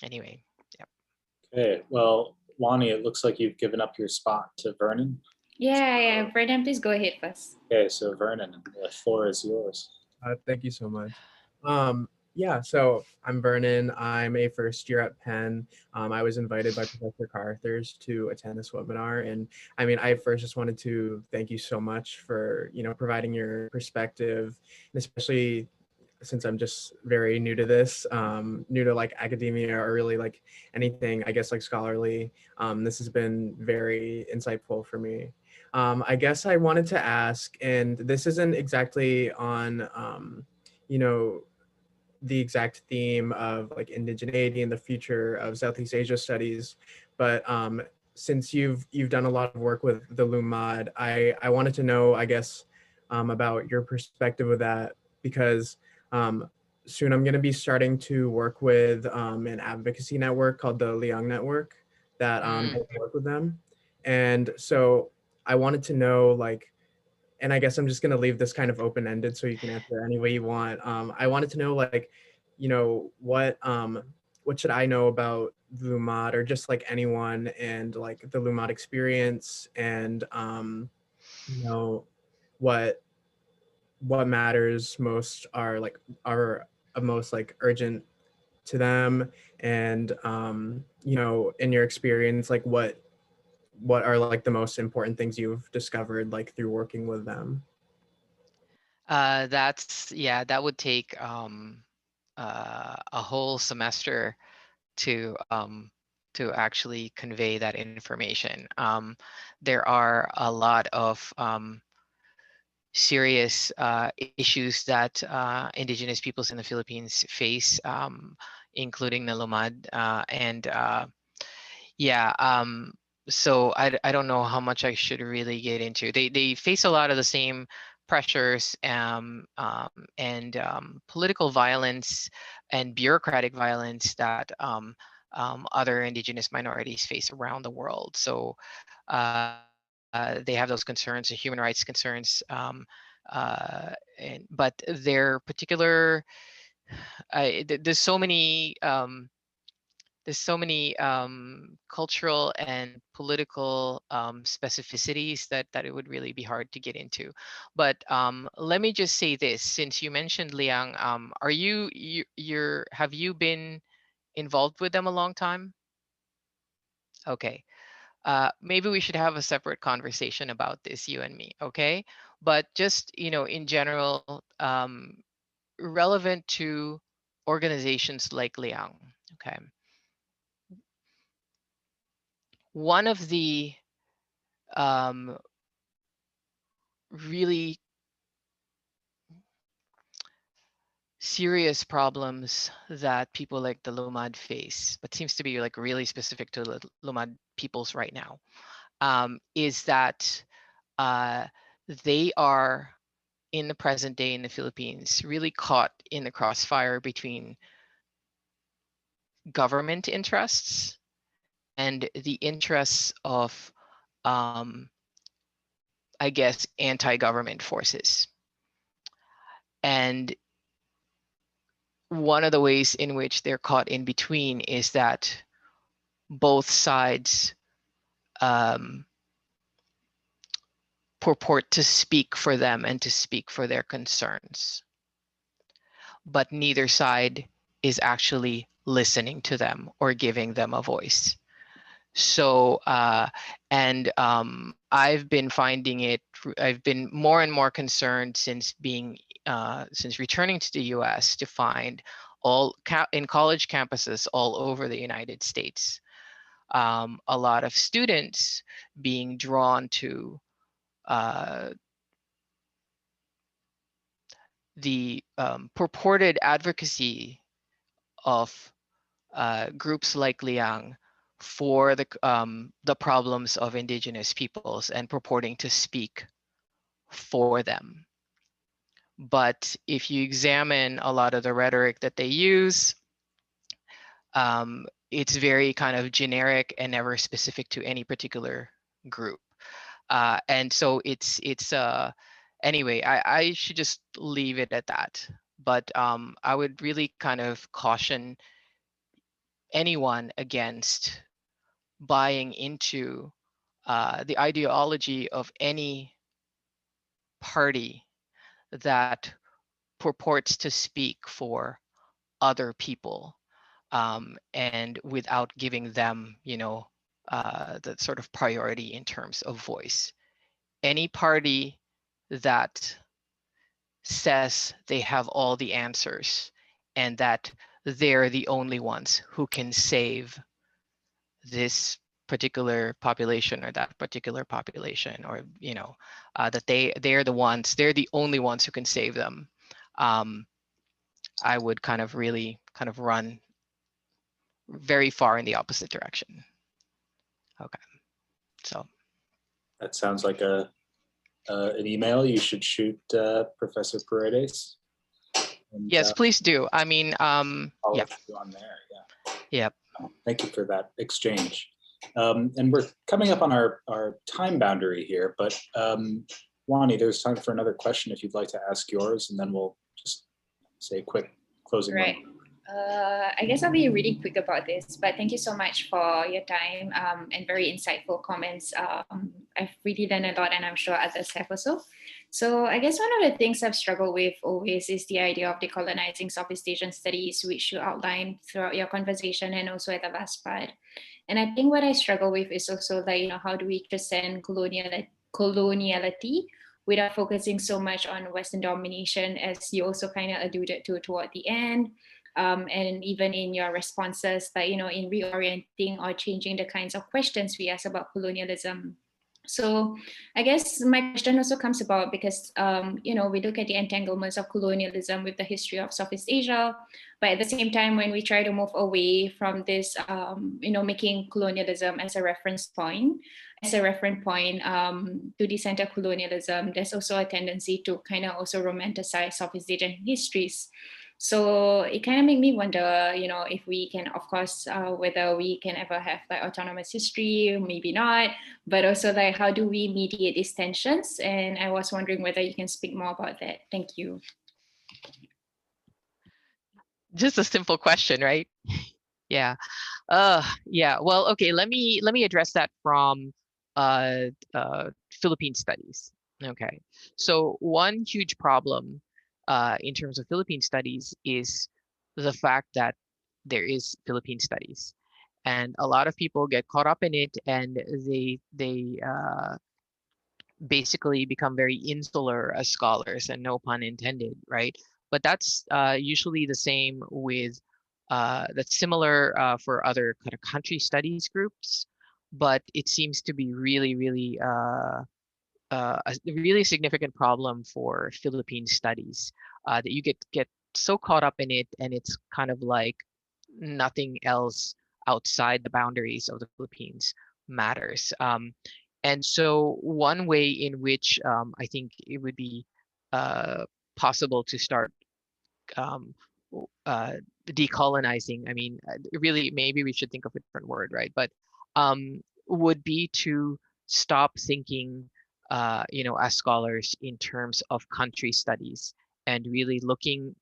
Anyway, yep. Okay, well, Lonnie, it looks like you've given up your spot to Vernon. Yeah. Brendan, please go ahead first. Okay, so Vernon, the floor is yours. Thank you so much. Yeah, so I'm Vernon. I'm a first year at Penn. I was invited by Professor Carruthers to attend this webinar, and I mean, I first just wanted to thank you so much for providing your perspective, and especially since I'm just very new to this, new to like academia or really like anything, I guess like scholarly. This has been very insightful for me. I guess I wanted to ask, and this isn't exactly on, you know, the exact theme of like indigeneity and the future of Southeast Asia studies, but since you've done a lot of work with the Lumad, I wanted to know, I guess, about your perspective of that, because soon I'm going to be starting to work with an advocacy network called the Liang Network that Mm. I work with them, and so I wanted to know like, and I guess I'm just gonna leave this kind of open ended so you can answer any way you want. I wanted to know like, what should I know about Lumad or just like anyone and like the Lumad experience and you know what what matters most are most like urgent to them, and in your experience like what are like the most important things you've discovered like through working with them. That would take a whole semester to actually convey that information. There are a lot of serious issues that indigenous peoples in the Philippines face, including the Lumad. So I don't know how much I should really get into. They face a lot of the same pressures and political violence and bureaucratic violence that other indigenous minorities face around the world. So they have those concerns, the human rights concerns, but their particular, there's so many cultural and political specificities that it would really be hard to get into. But let me just say this: since you mentioned Liang, are have you been involved with them a long time? Okay. Maybe we should have a separate conversation about this, you and me, okay? But just, in general, relevant to organizations like Liang, okay? One of the um, really serious problems that people like the Lumad face, but seems to be like really specific to the Lumad peoples right now, is that uh, they are in the present day in the Philippines really caught in the crossfire between government interests and the interests of, I guess, anti-government forces. And one of the ways in which they're caught in between is that both sides um, purport to speak for them and to speak for their concerns, but neither side is actually listening to them or giving them a voice. So, I've been finding it, I've been more and more concerned since since returning to the US to find in college campuses all over the United States, a lot of students being drawn to the purported advocacy of groups like Liang for the problems of indigenous peoples and purporting to speak for them. But if you examine a lot of the rhetoric that they use, it's very kind of generic and never specific to any particular group. And so anyway, I should just leave it at that. But I would really kind of caution anyone against buying into the ideology of any party that purports to speak for other people, and without giving them, the sort of priority in terms of voice. Any party that says they have all the answers and that they're the only ones who can save this particular population or that particular population, or that they're the only ones who can save them, I would really run very far in the opposite direction. Okay, so That sounds like an email you should shoot Professor Paredes. And, yes, please do. I mean, I'll yeah. let you on there. Yeah. Yep. Thank you for that exchange. And we're coming up on our time boundary here, but Wani, there's time for another question if you'd like to ask yours, and then we'll just say a quick closing Right. remark. I guess I'll be really quick about this, but thank you so much for your time and very insightful comments. I've really learned a lot, and I'm sure others have also. So I guess one of the things I've struggled with always is the idea of decolonizing Southeast Asian studies, which you outlined throughout your conversation and also at the last part. And I think what I struggle with is also like, how do we transcend coloniality without focusing so much on Western domination, as you also kind of alluded to toward the end. And even in your responses, like, in reorienting or changing the kinds of questions we ask about colonialism. So I guess my question also comes about because, we look at the entanglements of colonialism with the history of Southeast Asia, but at the same time, when we try to move away from this, making colonialism as a reference point, to decenter colonialism, there's also a tendency to kind of also romanticize Southeast Asian histories. So it kind of made me wonder, if we can, of course, whether we can ever have like autonomous history, maybe not, but also like how do we mediate these tensions? And I was wondering whether you can speak more about that. Thank you. Just a simple question, right? Yeah. Yeah. Well, okay. Let me address that from Philippine studies. Okay. So one huge problem in terms of Philippine studies is the fact that there is Philippine studies, and a lot of people get caught up in it, and they basically become very insular as scholars, and no pun intended, right? But that's usually the same with that's similar for other kind of country studies groups, but it seems to be really, really a really significant problem for Philippine studies, that you get so caught up in it, and it's kind of like nothing else outside the boundaries of the Philippines matters. And so one way in which I think it would be possible to start decolonizing, I mean, really, maybe we should think of a different word, right? But would be to stop thinking, as scholars in terms of country studies, and really looking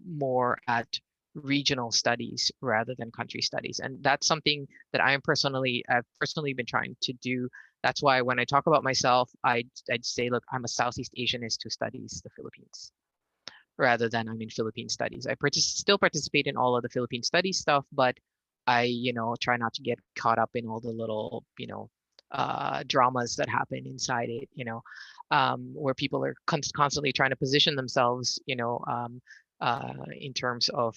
more at regional studies rather than country studies. And that's something that I've personally been trying to do. That's why when I talk about myself, I'd say, look, I'm a Southeast Asianist who studies the Philippines, rather than I'm in Philippine studies. I still participate in all of the Philippine studies stuff, but I, try not to get caught up in all the little, dramas that happen inside it, where people are constantly trying to position themselves, in terms of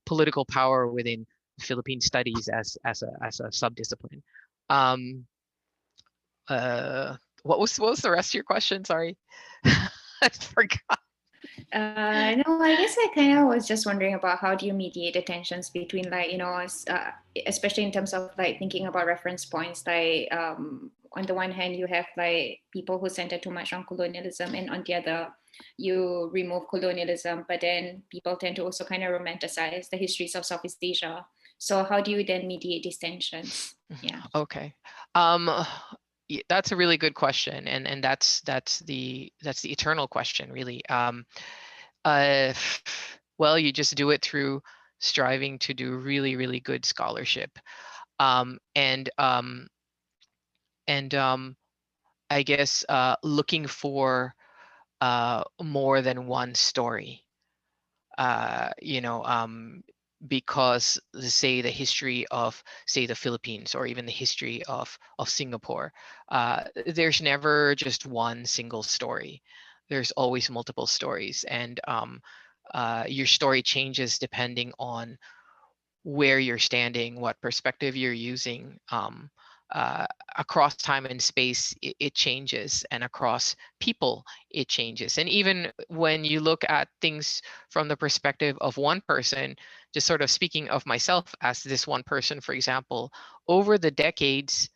political power within Philippine studies as a subdiscipline. What was the rest of your question? Sorry, I forgot. No, I guess I kind of was just wondering about how do you mediate the tensions between like, especially in terms of like thinking about reference points, like on the one hand, you have like people who center too much on colonialism, and on the other, you remove colonialism, but then people tend to also kind of romanticize the histories of Southeast Asia. So how do you then mediate these tensions? Yeah. Okay. That's a really good question, and that's the eternal question, really. Well, you just do it through striving to do really, really good scholarship. And I guess looking for more than one story. Because say the history of, say, the Philippines, or even the history of Singapore, there's never just one single story. There's always multiple stories, and your story changes depending on where you're standing, what perspective you're using. Uh, Across time and space, it changes, and across people, it changes. And even when you look at things from the perspective of one person, just sort of speaking of myself as this one person, for example, over the decades,